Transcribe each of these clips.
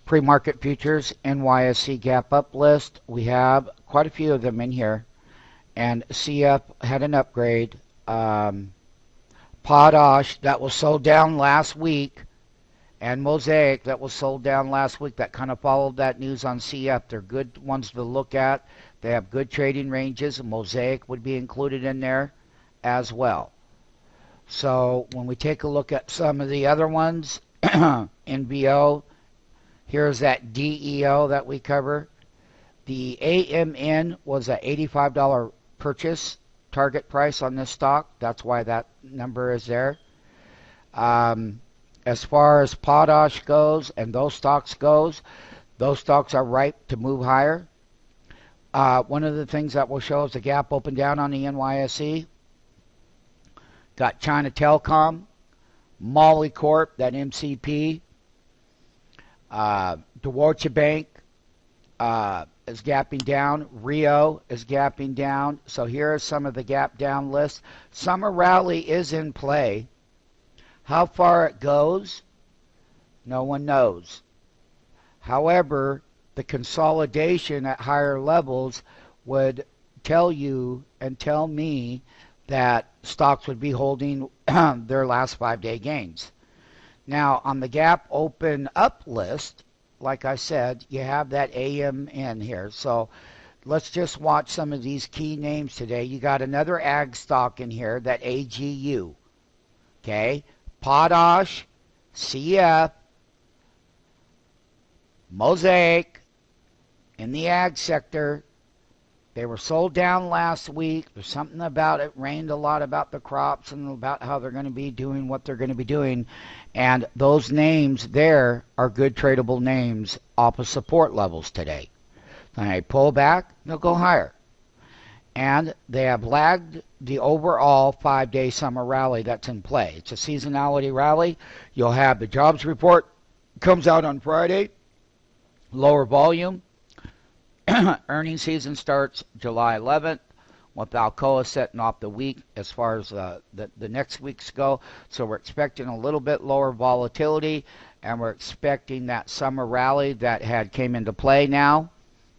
Pre-market futures, NYSE gap up list. We have quite a few of them in here. And CF had an upgrade. Potash, that was sold down last week. And Mosaic, that was sold down last week. That kind of followed that news on CF. They're good ones to look at. They have good trading ranges. Mosaic would be included in there as well. So when we take a look at some of the other ones, NBO, here's that DEO that we cover. The AMN was an $85 purchase target price on this stock. That's why that number is there. As far as potash goes and those stocks are ripe to move higher. One of the things that will show is the gap open down on the NYSE. Got China Telecom, Molly Corp, that MCP, Deutsche Bank is gapping down. Rio is gapping down. So here are some of the gap down lists. Summer rally is in play. How far it goes, no one knows. However, the consolidation at higher levels would tell you and tell me that stocks would be holding their last 5-day gains. Now, on the gap open up list, like I said, you have that AMN here. So let's just watch some of these key names today. You got another ag stock in here, that AGU. Okay? Potash, CF, Mosaic, in the ag sector. They were sold down last week. There's something about it, rained a lot about the crops and about how they're going to be doing what they're going to be doing. And those names there are good tradable names off of support levels today. When they pull back, they'll go higher. And they have lagged the overall 5-day summer rally that's in play. It's a seasonality rally. You'll have the jobs report comes out on Friday, lower volume. Earnings season starts July 11th, with Alcoa setting off the week as far as the next weeks go. So we're expecting a little bit lower volatility, and we're expecting that summer rally that came into play now.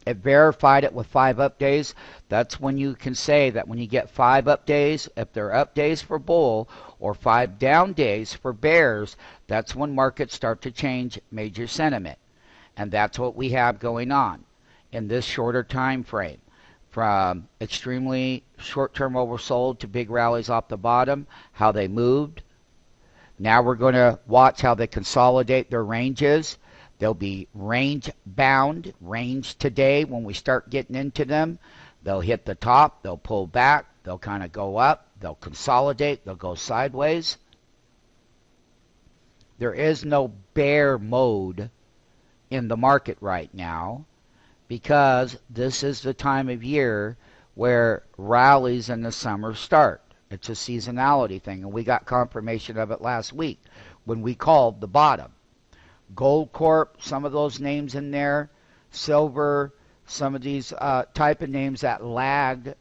It verified it with 5 up days. That's when you can say that when you get 5 up days, if they're up days for bull or 5 down days for bears, that's when markets start to change major sentiment. And that's what we have going on in this shorter time frame, from extremely short-term oversold to big rallies off the bottom, how they moved. Now we're going to watch how they consolidate their ranges. They'll be range bound, range today when we start getting into them. They'll hit the top, they'll pull back, they'll kind of go up, they'll consolidate, they'll go sideways. There is no bear mode in the market right now, because this is the time of year where rallies in the summer start. It's a seasonality thing, and we got confirmation of it last week when we called the bottom. Gold Corp, some of those names in there, silver, some of these type of names that lagged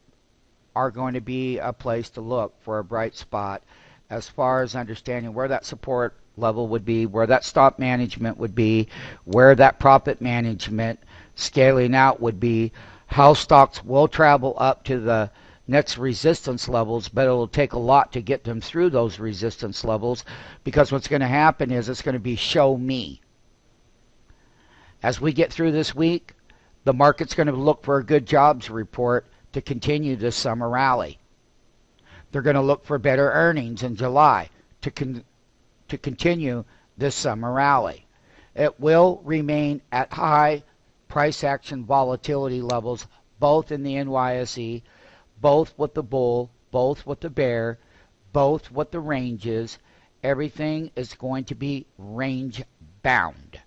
are going to be a place to look for a bright spot as far as understanding where that support level would be, where that stop management would be, where that profit management scaling out would be, how stocks will travel up to the next resistance levels, but it'll take a lot to get them through those resistance levels, because what's going to happen is it's going to be show me. As we get through this week, the market's going to look for a good jobs report to continue this summer rally. They're going to look for better earnings in July to continue this summer rally. It will remain at high price action volatility levels, both in the NYSE, both with the bull, both with the bear, both with the ranges. Everything is going to be range bound.